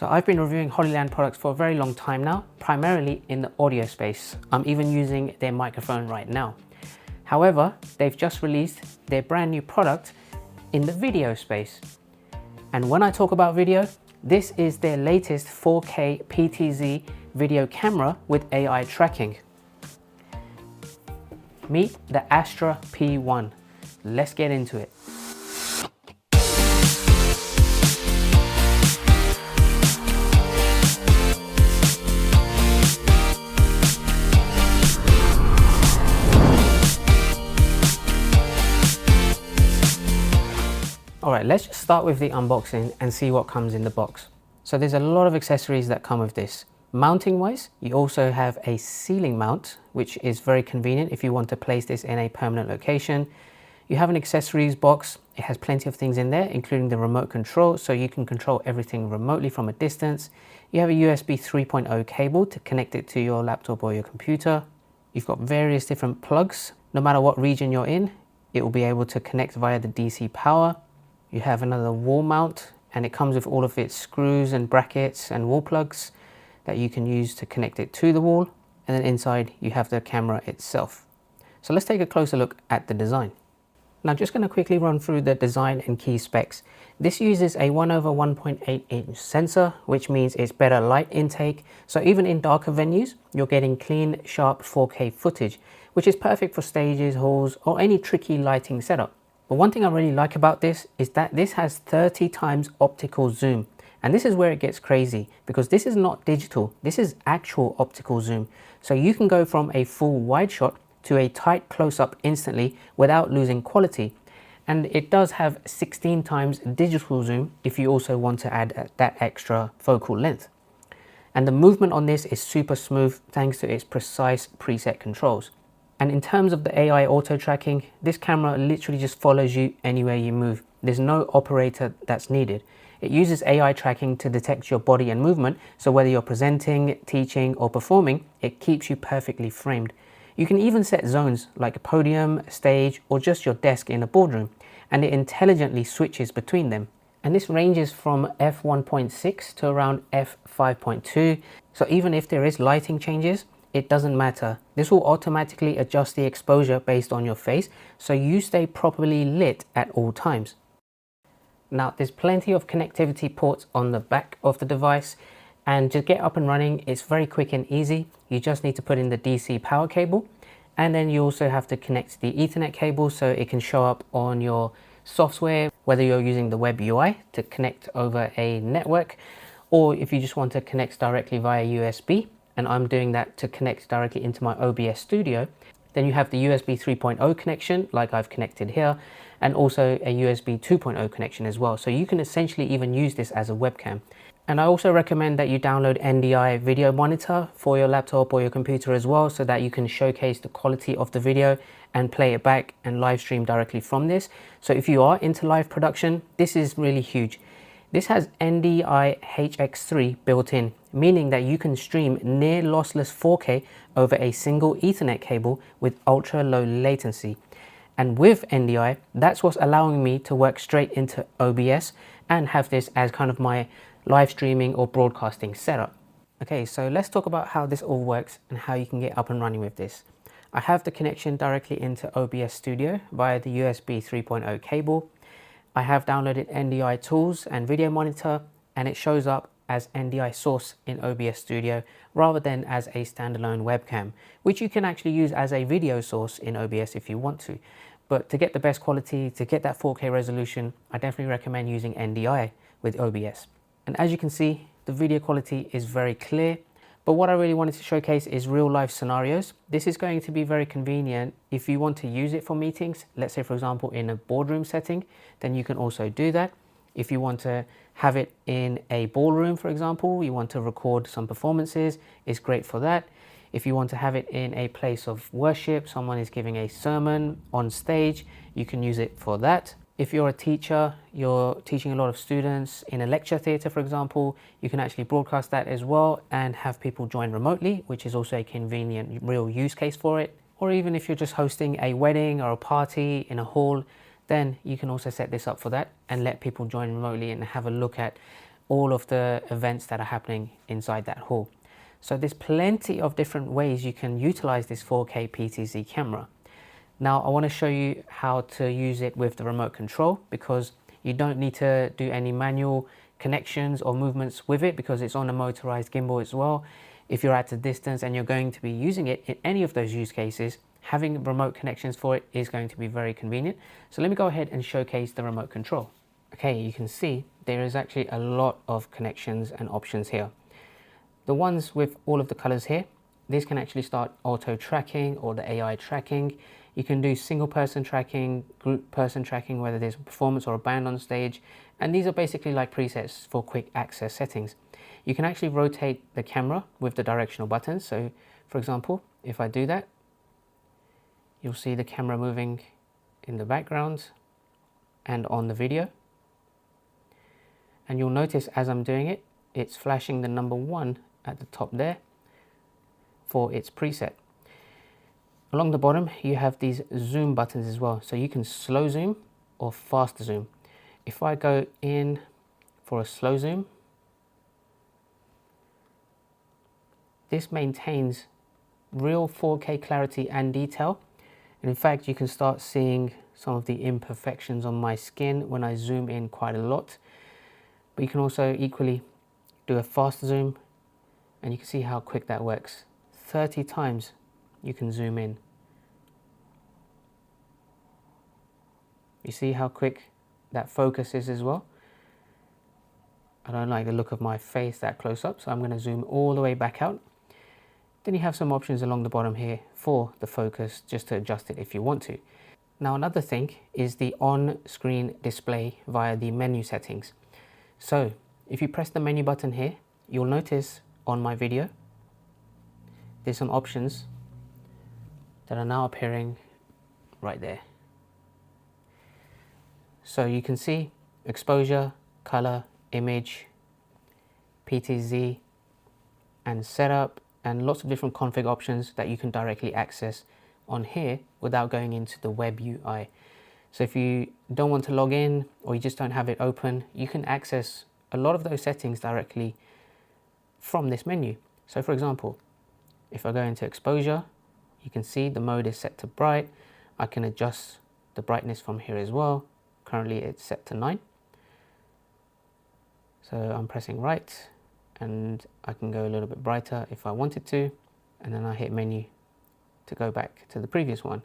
So I've been reviewing Hollyland products for a very long time now, primarily in the audio space. I'm even using their microphone right now. However, they've just released their brand new product in the video space. And when I talk about video, this is their latest 4K PTZ video camera with AI tracking. Meet the Astra P1. Let's get into it. Alright, let's just start with the unboxing and see what comes in the box. So there's a lot of accessories that come with this. Mounting wise, you also have a ceiling mount, which is very convenient if you want to place this in a permanent location. You have an accessories box. It has plenty of things in there, including the remote control, so you can control everything remotely from a distance. You have a USB 3.0 cable to connect it to your laptop or your computer. You've got various different plugs. No matter what region you're in, it will be able to connect via the DC power. You have another wall mount, and it comes with all of its screws and brackets and wall plugs that you can use to connect it to the wall. And then inside you have the camera itself. So let's take a closer look at the design. Now, just going to quickly run through the design and key specs. This uses a 1/1.8 inch sensor, which means it's better light intake. So even in darker venues, you're getting clean, sharp 4K footage, which is perfect for stages, halls, or any tricky lighting setup. But one thing I really like about this is that this has 30 times optical zoom. And this is where it gets crazy, because this is not digital, this is actual optical zoom. So you can go from a full wide shot to a tight close-up instantly without losing quality. And it does have 16 times digital zoom if you also want to add that extra focal length. And the movement on this is super smooth thanks to its precise preset controls. And in terms of the AI auto tracking, this camera literally just follows you anywhere you move. There's no operator that's needed. It uses AI tracking to detect your body and movement, so whether you're presenting, teaching, or performing, it keeps you perfectly framed. You can even set zones like a podium, stage, or just your desk in a boardroom, and it intelligently switches between them. And this ranges from f1.6 to around f5.2, so even if there is lighting changes, it doesn't matter. This will automatically adjust the exposure based on your face, so you stay properly lit at all times. Now, there's plenty of connectivity ports on the back of the device, and to get up and running, it's very quick and easy. You just need to put in the DC power cable, and then you also have to connect the Ethernet cable so it can show up on your software, whether you're using the web UI to connect over a network, or if you just want to connect directly via USB. And I'm doing that to connect directly into my OBS studio. Then you have the USB 3.0 connection, like I've connected here, and also a USB 2.0 connection as well. So you can essentially even use this as a webcam. And I also recommend that you download NDI video monitor for your laptop or your computer as well, so that you can showcase the quality of the video and play it back and live stream directly from this. So if you are into live production, this is really huge. This has NDI HX3 built in, meaning that you can stream near lossless 4K over a single Ethernet cable with ultra low latency. And with NDI, that's what's allowing me to work straight into OBS and have this as kind of my live streaming or broadcasting setup. Okay, so let's talk about how this all works and how you can get up and running with this. I have the connection directly into OBS Studio via the USB 3.0 cable. I have downloaded NDI tools and video monitor, and it shows up as NDI source in OBS Studio rather than as a standalone webcam, which you can actually use as a video source in OBS if you want to. But to get the best quality, to get that 4K resolution, I definitely recommend using NDI with OBS. And as you can see, the video quality is very clear. But what I really wanted to showcase is real life scenarios. This is going to be very convenient if you want to use it for meetings. Let's say, for example, in a boardroom setting, then you can also do that. If you want to have it in a ballroom, for example, you want to record some performances, it's great for that. If you want to have it in a place of worship, someone is giving a sermon on stage, you can use it for that. If you're a teacher, you're teaching a lot of students in a lecture theatre, for example, you can actually broadcast that as well and have people join remotely, which is also a convenient real use case for it. Or even if you're just hosting a wedding or a party in a hall, then you can also set this up for that and let people join remotely and have a look at all of the events that are happening inside that hall. So there's plenty of different ways you can utilize this 4K PTZ camera. Now I want to show you how to use it with the remote control, because you don't need to do any manual connections or movements with it, because it's on a motorized gimbal as well. If you're at a distance and you're going to be using it in any of those use cases, having remote connections for it is going to be very convenient. So let me go ahead and showcase the remote control. Okay, you can see there is actually a lot of connections and options here. The ones with all of the colors here, this can actually start auto tracking or the AI tracking. You can do single person tracking, group person tracking, whether there's a performance or a band on stage. And these are basically like presets for quick access settings. You can actually rotate the camera with the directional buttons. So for example, if I do that, you'll see the camera moving in the background and on the video. And you'll notice as I'm doing it, it's flashing the number 1 at the top there for its preset. Along the bottom, you have these zoom buttons as well. So you can slow zoom or fast zoom. If I go in for a slow zoom, this maintains real 4K clarity and detail. And in fact, you can start seeing some of the imperfections on my skin when I zoom in quite a lot. But you can also equally do a fast zoom, and you can see how quick that works. 30 times you can zoom in. You see how quick that focus is as well. I don't like the look of my face that close up, so I'm going to zoom all the way back out. Then you have some options along the bottom here for the focus, just to adjust it if you want to. Now another thing is the on-screen display via the menu settings. So if you press the menu button here, you'll notice on my video there's some options that are now appearing right there. So you can see exposure, color, image, PTZ, and setup, and lots of different config options that you can directly access on here without going into the web UI. So if you don't want to log in, or you just don't have it open, you can access a lot of those settings directly from this menu. So for example, if I go into exposure, you can see the mode is set to bright. I can adjust the brightness from here as well. Currently it's set to 9. So I'm pressing right, and I can go a little bit brighter if I wanted to, and then I hit menu to go back to the previous one.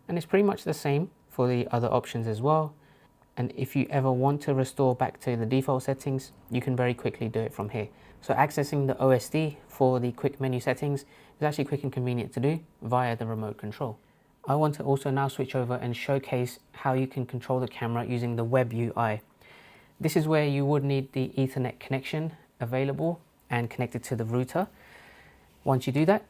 And it's pretty much the same for the other options as well. And if you ever want to restore back to the default settings, you can very quickly do it from here. So accessing the OSD for the quick menu settings is actually quick and convenient to do via the remote control. I want to also now switch over and showcase how you can control the camera using the web UI. This is where you would need the Ethernet connection available and connected to the router. Once you do that,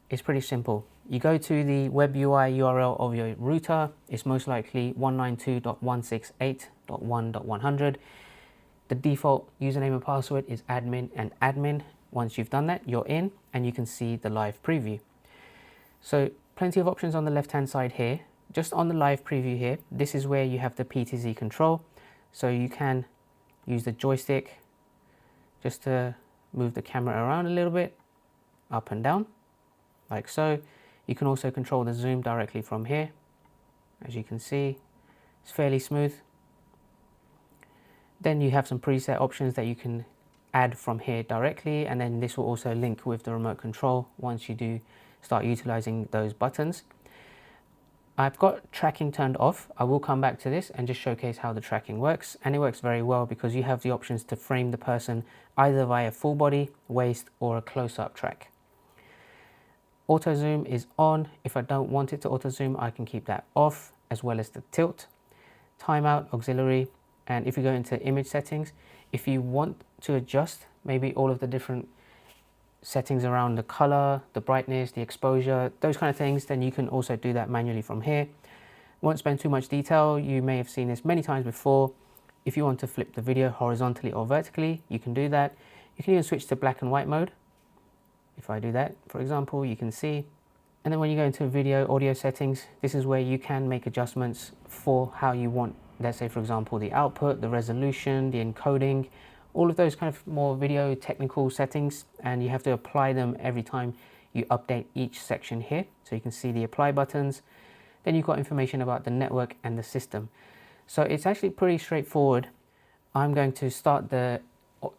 it's pretty simple. You go to the web UI URL of your router. It's most likely 192.168.1.100. The default username and password is admin and admin. Once you've done that, you're in and you can see the live preview. So plenty of options on the left hand side here. Just on the live preview here, this is where you have the PTZ control. So you can use the joystick just to move the camera around a little bit, up and down, like so. You can also control the zoom directly from here. As you can see, it's fairly smooth. Then you have some preset options that you can add from here directly, and then this will also link with the remote control once you do start utilizing those buttons. I've got tracking turned off. I will come back to this and just showcase how the tracking works, and it works very well because you have the options to frame the person either via full body, waist, or a close-up track. Auto zoom is on. If I don't want it to auto zoom, I can keep that off, as well as the tilt, timeout, auxiliary. And if you go into image settings, if you want to adjust maybe all of the different settings around the color, the brightness, the exposure, those kind of things, then you can also do that manually from here. Won't spend too much detail. You may have seen this many times before. If you want to flip the video horizontally or vertically, you can do that. You can even switch to black and white mode. If I do that, for example, you can see. And then when you go into video audio settings, this is where you can make adjustments for how you want, let's say for example, the output, the resolution, the encoding all of those kind of more video technical settings, and you have to apply them every time you update each section here. So you can see the apply buttons. Then you've got information about the network and the system. So it's actually pretty straightforward. I'm going to start the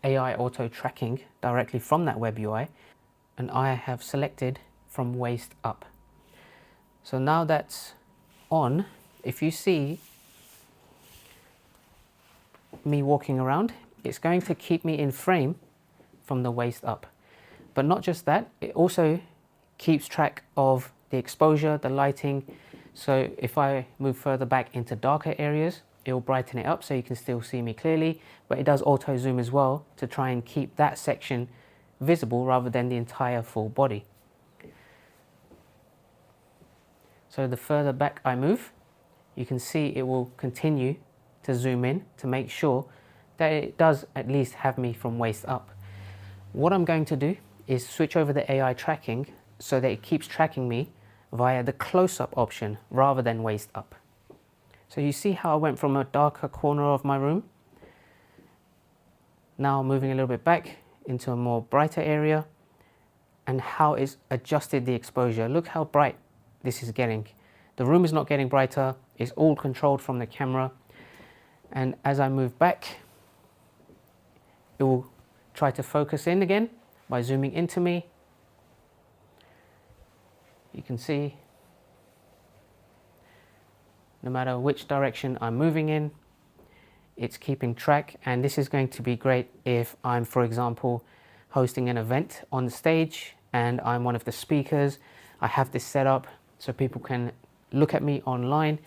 AI auto tracking directly from that web UI, and I have selected from waist up. So now that's on, if you see me walking around, it's going to keep me in frame from the waist up. But not just that, it also keeps track of the exposure, the lighting. So if I move further back into darker areas, it will brighten it up so you can still see me clearly, but it does auto zoom as well to try and keep that section visible rather than the entire full body. So the further back I move, you can see it will continue to zoom in to make sure that it does at least have me from waist up. What I'm going to do is switch over the AI tracking so that it keeps tracking me via the close-up option rather than waist up. So you see how I went from a darker corner of my room, now moving a little bit back into a more brighter area, and how it's adjusted the exposure. Look how bright this is getting. The room is not getting brighter, it's all controlled from the camera. And as I move back, it will try to focus in again by zooming into me. You can see no matter which direction I'm moving in, it's keeping track. And this is going to be great if I'm, for example, hosting an event on the stage and I'm one of the speakers. I have this set up so people can look at me online.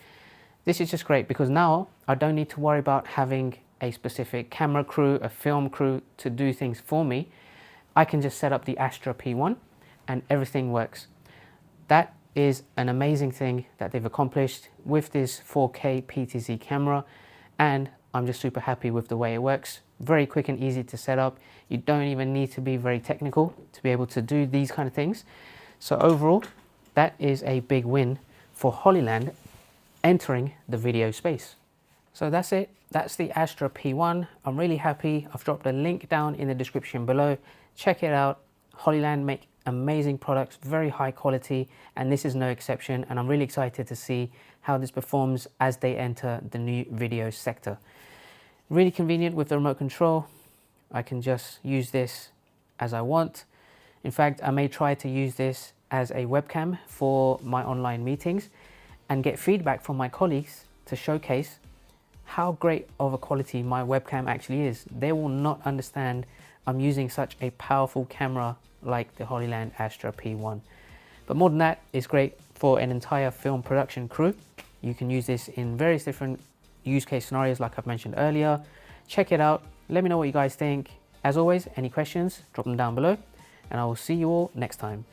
This is just great because now I don't need to worry about having a specific camera crew, a film crew to do things for me. I can just set up the Astra P1 and everything works. That is an amazing thing that they've accomplished with this 4K PTZ camera, and I'm just super happy with the way it works. Very quick and easy to set up. You don't even need to be very technical to be able to do these kind of things. So overall, that is a big win for Hollyland entering the video space. So that's it. That's the Astra P1. I'm really happy. I've dropped a link down in the description below. Check it out. Hollyland make amazing products, very high quality, and this is no exception. And I'm really excited to see how this performs as they enter the new video sector. Really convenient with the remote control. I can just use this as I want. In fact, I may try to use this as a webcam for my online meetings and get feedback from my colleagues to showcase how great of a quality my webcam actually is. They will not understand I'm using such a powerful camera like the Hollyland Astra P1. But more than that, it's great for an entire film production crew. You can use this in various different use case scenarios like I've mentioned earlier. Check it out. Let me know what you guys think. As always, any questions, drop them down below, and I will see you all next time.